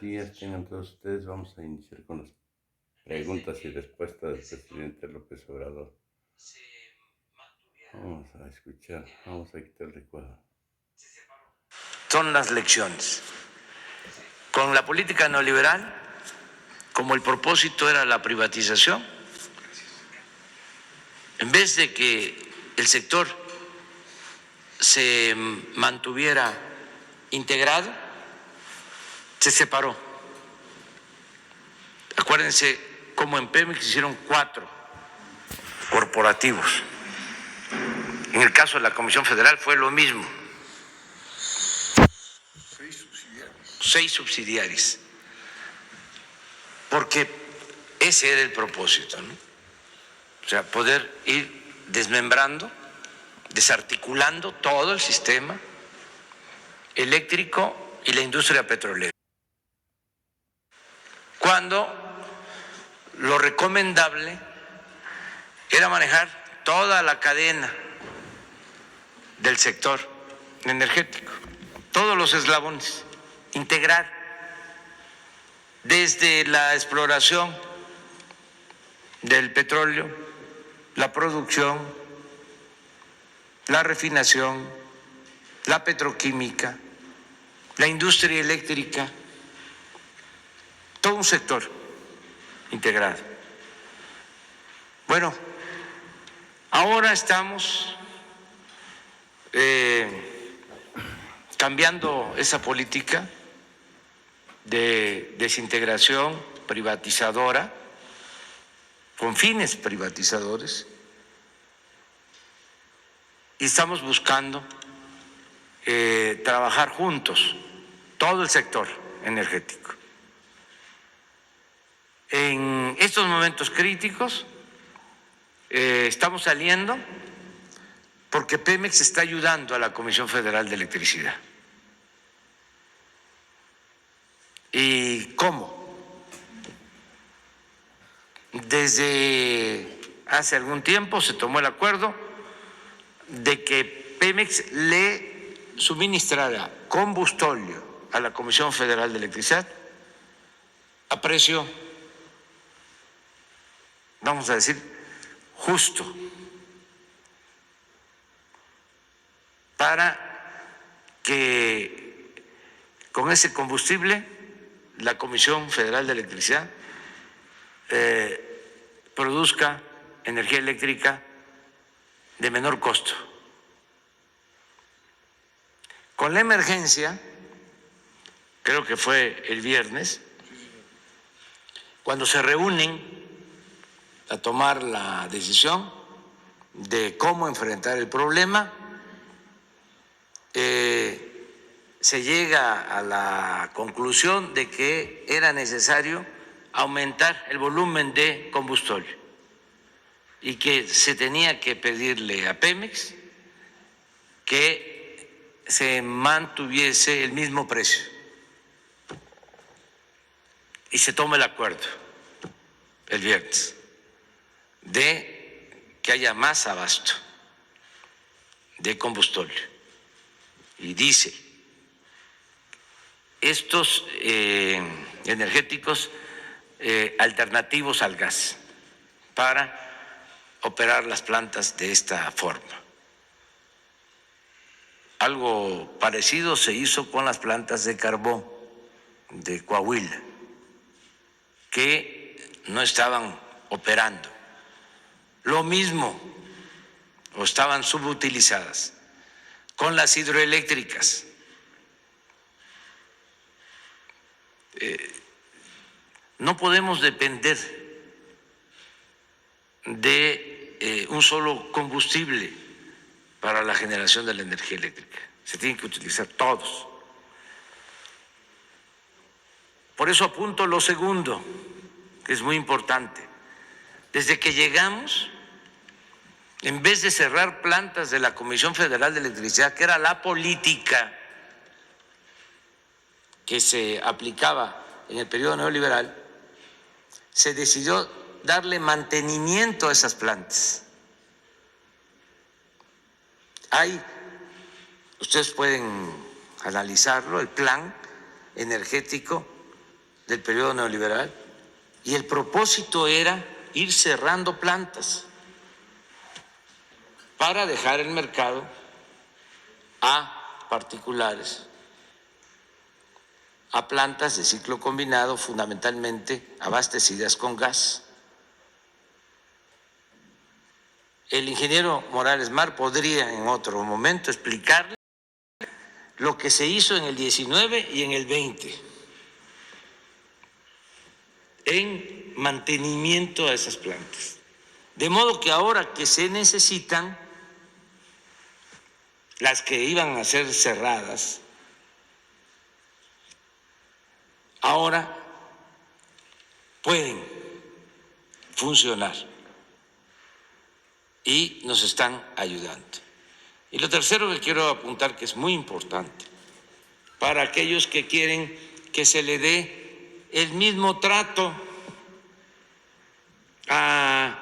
días tengan todos ustedes. Vamos a iniciar con las preguntas y respuestas del presidente López Obrador. Vamos a escuchar, vamos a quitar el recuadro. Son las lecciones. Con la política neoliberal, como el propósito era la privatización, en vez de que el sector se mantuviera integrado, se separó. Acuérdense cómo en Pemex hicieron 4 corporativos. En el caso de la Comisión Federal fue lo mismo. 6 subsidiarias. Porque ese era el propósito, ¿no? O sea, poder ir desmembrando, desarticulando todo el sistema eléctrico y la industria petrolera. Cuando lo recomendable era manejar toda la cadena del sector energético, todos los eslabones, integrar desde la exploración del petróleo, la producción, la refinación, la petroquímica, la industria eléctrica, todo un sector integrado. Bueno, ahora estamos cambiando esa política de desintegración privatizadora, con fines privatizadores, y estamos buscando trabajar juntos, todo el sector energético. En estos momentos críticos estamos saliendo porque Pemex está ayudando a la Comisión Federal de Electricidad. ¿Y cómo? Desde hace algún tiempo se tomó el acuerdo de que Pemex le suministrara combustóleo a la Comisión Federal de Electricidad a precio, vamos a decir, justo, para que con ese combustible la Comisión Federal de Electricidad produzca energía eléctrica de menor costo. Con la emergencia, creo que fue el viernes, cuando se reúnen a tomar la decisión de cómo enfrentar el problema, se llega a la conclusión de que era necesario aumentar el volumen de combustóleo y que se tenía que pedirle a Pemex que se mantuviese el mismo precio. Y se toma el acuerdo el viernes de que haya más abasto de combustóleo. Y dice, estos energéticos alternativos al gas para operar las plantas de esta forma. Algo parecido se hizo con las plantas de carbón de Coahuila, que no estaban operando. Lo mismo, o estaban subutilizadas, con las hidroeléctricas. No podemos depender de un solo combustible para la generación de la energía eléctrica. Se tienen que utilizar todos. Por eso apunto lo segundo, que es muy importante. Desde que llegamos, en vez de cerrar plantas de la Comisión Federal de Electricidad, que era la política que se aplicaba en el periodo neoliberal, se decidió darle mantenimiento a esas plantas. Ustedes pueden analizarlo, el plan energético del periodo neoliberal, y el propósito era ir cerrando plantas para dejar el mercado a particulares, a plantas de ciclo combinado fundamentalmente abastecidas con gas. El ingeniero Morales Mar podría en otro momento explicarle lo que se hizo en el 19 y en el 20 en mantenimiento a esas plantas. De modo que ahora que se necesitan, las que iban a ser cerradas, ahora pueden funcionar y nos están ayudando. Y lo tercero que quiero apuntar, que es muy importante, para aquellos que quieren que se le dé el mismo trato a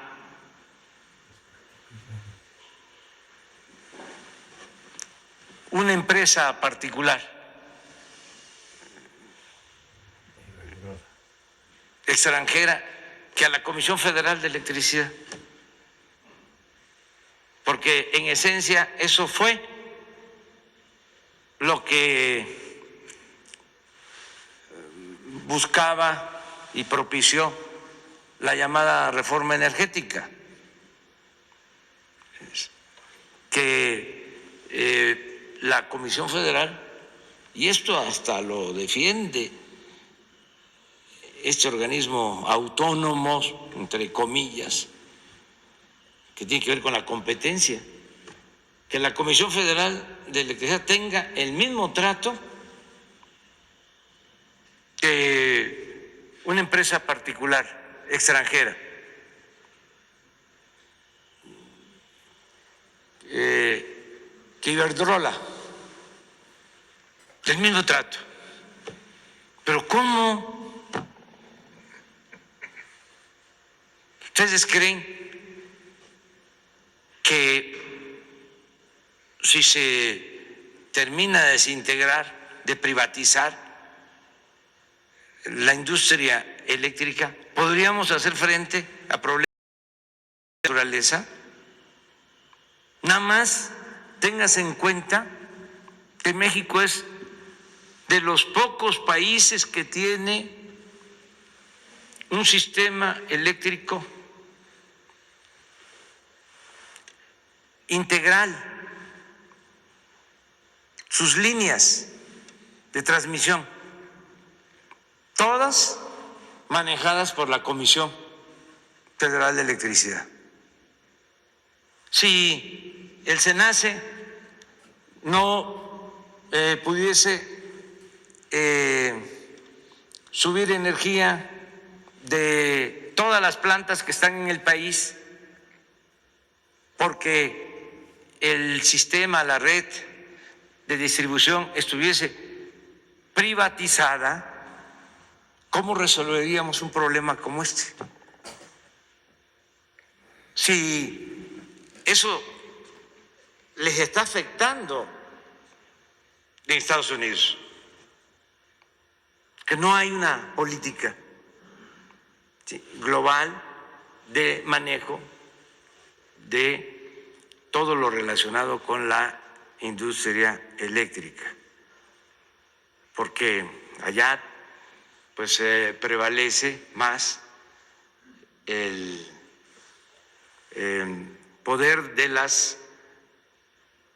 una empresa particular extranjera que a la Comisión Federal de Electricidad, porque en esencia eso fue lo que buscaba y propició la llamada reforma energética, que la Comisión Federal, y esto hasta lo defiende este organismo autónomo, entre comillas, que tiene que ver con la competencia, que la Comisión Federal de Electricidad tenga el mismo trato que una empresa particular extranjera, que Iberdrola, el mismo trato. Pero ¿cómo ustedes creen que si se termina de desintegrar, de privatizar la industria eléctrica, podríamos hacer frente a problemas de naturaleza? Nada más tengas en cuenta que México es de los pocos países que tiene un sistema eléctrico integral, sus líneas de transmisión, todas manejadas por la Comisión Federal de Electricidad. Si el SENACE no pudiese subir energía de todas las plantas que están en el país, porque el sistema, la red de distribución estuviese privatizada, ¿cómo resolveríamos un problema como este? Si eso les está afectando en Estados Unidos, que no hay una política global de manejo de todo lo relacionado con la industria eléctrica, porque allá pues prevalece más el poder de las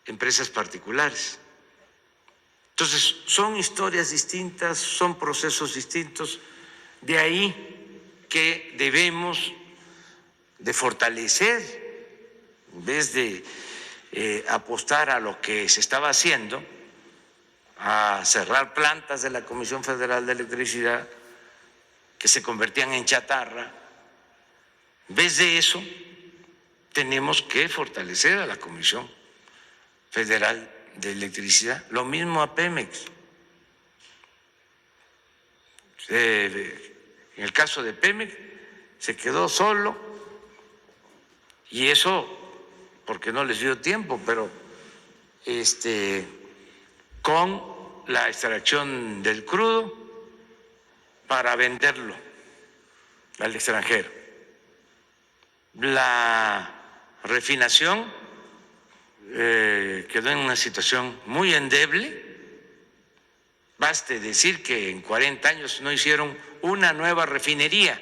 empresas particulares. Entonces, son historias distintas, son procesos distintos, de ahí que debemos de fortalecer, en vez de apostar a lo que se estaba haciendo, a cerrar plantas de la Comisión Federal de Electricidad que se convertían en chatarra. En vez de eso, tenemos que fortalecer a la Comisión Federal de Electricidad, lo mismo a Pemex. En el caso de Pemex se quedó solo, y eso porque no les dio tiempo, pero con la extracción del crudo para venderlo al extranjero. La refinación quedó en una situación muy endeble. Baste decir que en 40 años no hicieron una nueva refinería.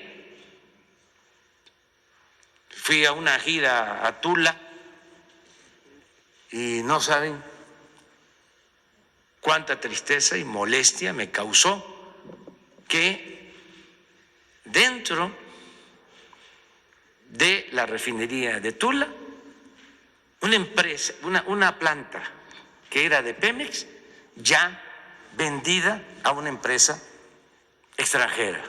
Fui a una gira a Tula y no saben cuánta tristeza y molestia me causó que dentro de la refinería de Tula, una empresa, una planta que era de Pemex, ya vendida a una empresa extranjera,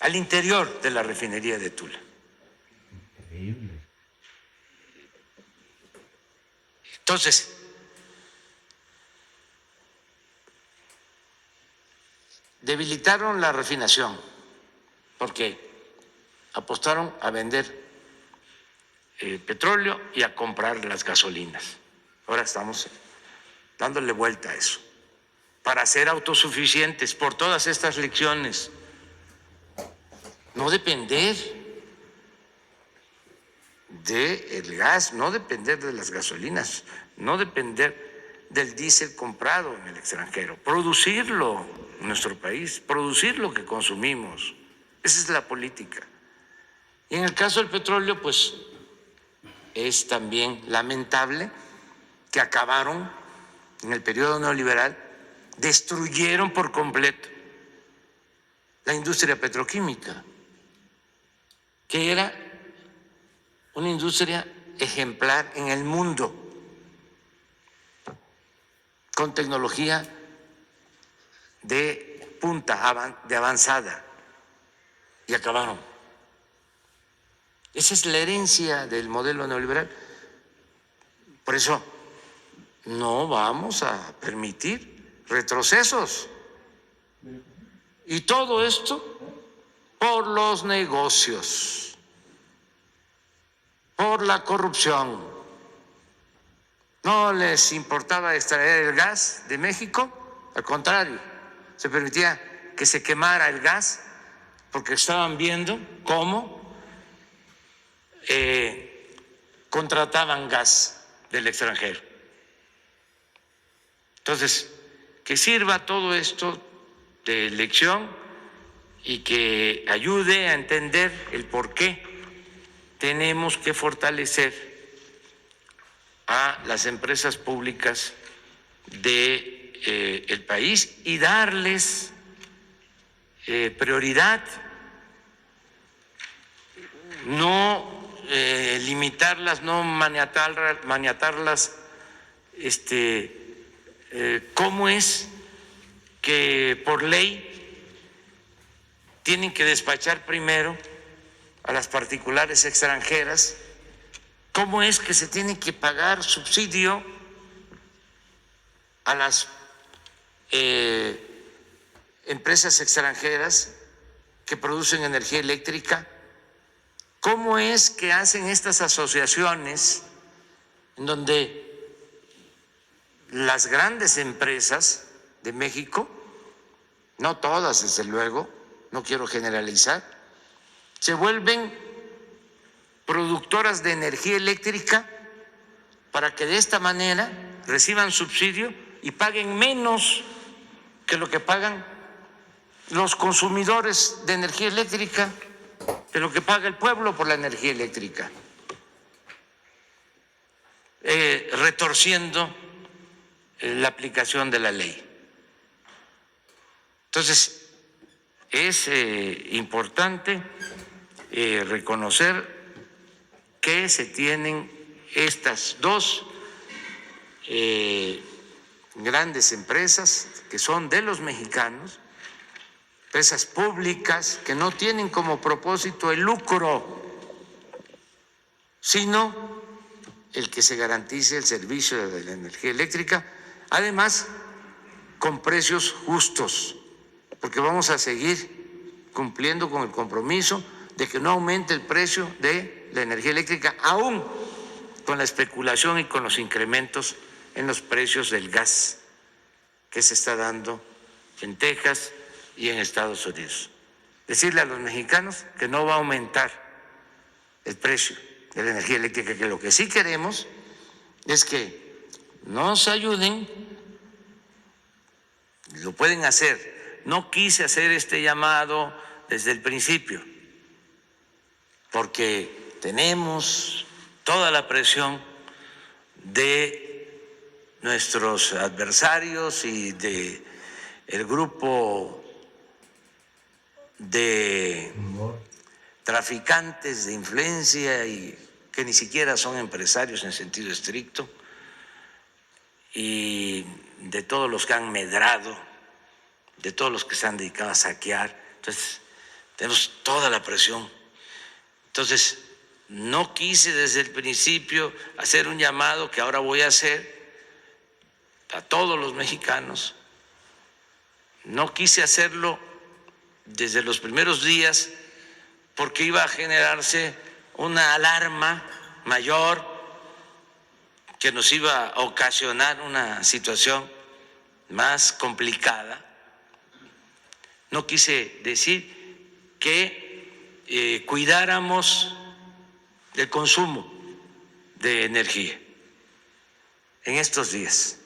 al interior de la refinería de Tula. Increíble. Entonces, debilitaron la refinación porque apostaron a vender petróleo y a comprar las gasolinas. Ahora estamos dándole vuelta a eso para ser autosuficientes por todas estas lecciones. No depender del gas, no depender de las gasolinas, no depender del diésel comprado en el extranjero, producirlo en nuestro país, producir lo que consumimos. Esa es la política. Y en el caso del petróleo, pues es también lamentable que acabaron en el periodo neoliberal, destruyeron por completo la industria petroquímica, que era una industria ejemplar en el mundo, con tecnología de punta, de avanzada, y acabaron. Esa es la herencia del modelo neoliberal. Por eso no vamos a permitir retrocesos. Y todo esto por los negocios, por la corrupción. No les importaba extraer el gas de México, al contrario, se permitía que se quemara el gas porque estaban viendo cómo contrataban gas del extranjero. Entonces, que sirva todo esto de lección y que ayude a entender el por qué tenemos que fortalecer a las empresas públicas del país y darles prioridad, no limitarlas, no maniatarlas. ¿Cómo es que por ley tienen que despachar primero a las particulares extranjeras? ¿Cómo es que se tiene que pagar subsidio a las empresas extranjeras que producen energía eléctrica? ¿Cómo es que hacen estas asociaciones en donde las grandes empresas de México, no todas desde luego, no quiero generalizar, se vuelven productoras de energía eléctrica para que de esta manera reciban subsidio y paguen menos que lo que pagan los consumidores de energía eléctrica, de lo que paga el pueblo por la energía eléctrica, retorciendo la aplicación de la ley? Entonces, es importante reconocer que se tienen estas dos grandes empresas que son de los mexicanos, empresas públicas que no tienen como propósito el lucro, sino el que se garantice el servicio de la energía eléctrica, además con precios justos, porque vamos a seguir cumpliendo con el compromiso de que no aumente el precio de la energía eléctrica, aún con la especulación y con los incrementos en los precios del gas que se está dando en Texas, y en Estados Unidos. Decirle a los mexicanos que no va a aumentar el precio de la energía eléctrica, que lo que sí queremos es que nos ayuden, lo pueden hacer. No quise hacer este llamado desde el principio, porque tenemos toda la presión de nuestros adversarios y de el grupo de traficantes de influencia y que ni siquiera son empresarios en sentido estricto, y de todos los que han medrado, de todos los que se han dedicado a saquear. Entonces, tenemos toda la presión. Entonces, no quise desde el principio hacer un llamado que ahora voy a hacer a todos los mexicanos. No quise hacerlo desde los primeros días porque iba a generarse una alarma mayor que nos iba a ocasionar una situación más complicada. No quise decir que cuidáramos el consumo de energía en estos días.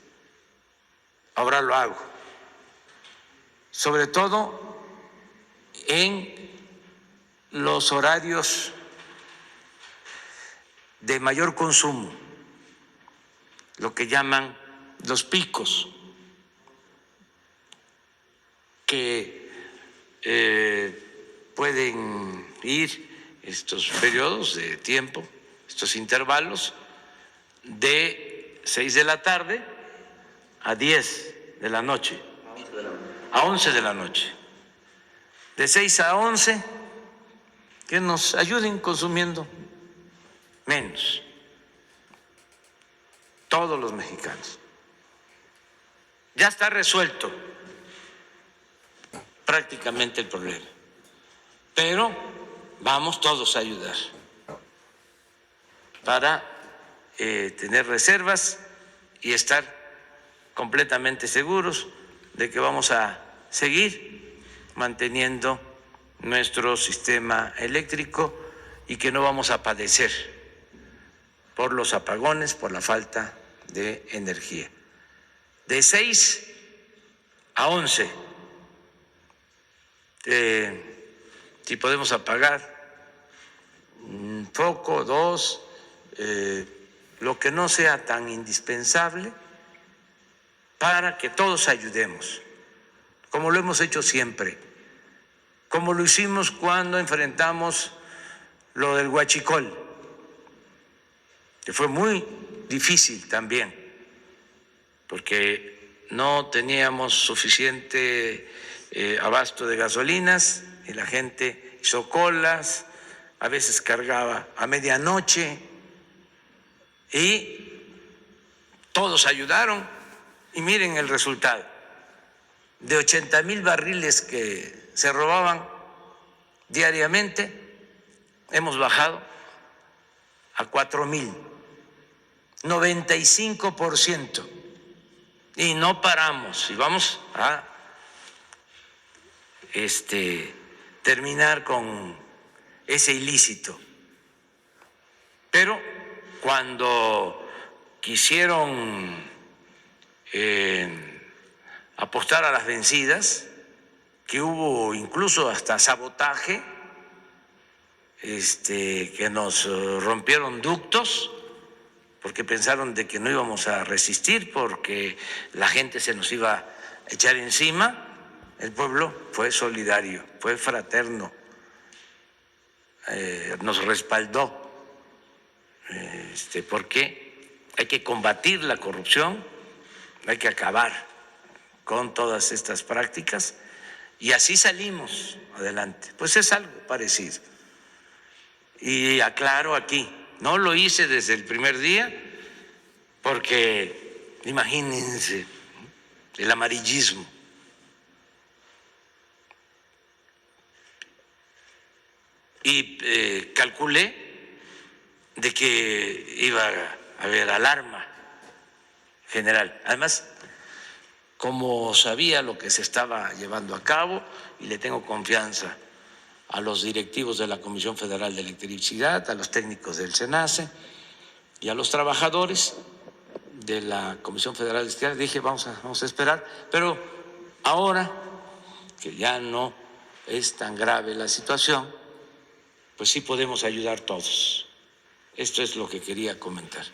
Ahora lo hago, sobre todo en los horarios de mayor consumo, lo que llaman los picos, que pueden ir estos periodos de tiempo, estos intervalos, de 6 de la tarde a 10 de la noche, a 11 de la noche. De 6 a 11, que nos ayuden consumiendo menos, todos los mexicanos. Ya está resuelto prácticamente el problema, pero vamos todos a ayudar para tener reservas y estar completamente seguros de que vamos a seguir manteniendo nuestro sistema eléctrico y que no vamos a padecer por los apagones, por la falta de energía. De 6 a 11, si podemos apagar un foco, dos, lo que no sea tan indispensable, para que todos ayudemos, como lo hemos hecho siempre, como lo hicimos cuando enfrentamos lo del huachicol, que fue muy difícil también, porque no teníamos suficiente abasto de gasolinas y la gente hizo colas, a veces cargaba a medianoche y todos ayudaron y miren el resultado. De 80,000 barriles que se robaban diariamente, hemos bajado a 4,000, 95%, y no paramos y vamos a terminar con ese ilícito. Pero cuando quisieron apostar a las vencidas, que hubo incluso hasta sabotaje, que nos rompieron ductos porque pensaron de que no íbamos a resistir, porque la gente se nos iba a echar encima. El pueblo fue solidario, fue fraterno, nos respaldó, porque hay que combatir la corrupción, hay que acabar con todas estas prácticas, y así salimos adelante. Pues es algo parecido. Y aclaro aquí, no lo hice desde el primer día, porque imagínense el amarillismo. Y calculé de que iba a haber alarma general. Además, como sabía lo que se estaba llevando a cabo y le tengo confianza a los directivos de la Comisión Federal de Electricidad, a los técnicos del SENACE y a los trabajadores de la Comisión Federal de Electricidad. Dije, vamos a esperar, pero ahora que ya no es tan grave la situación, pues sí podemos ayudar todos. Esto es lo que quería comentar.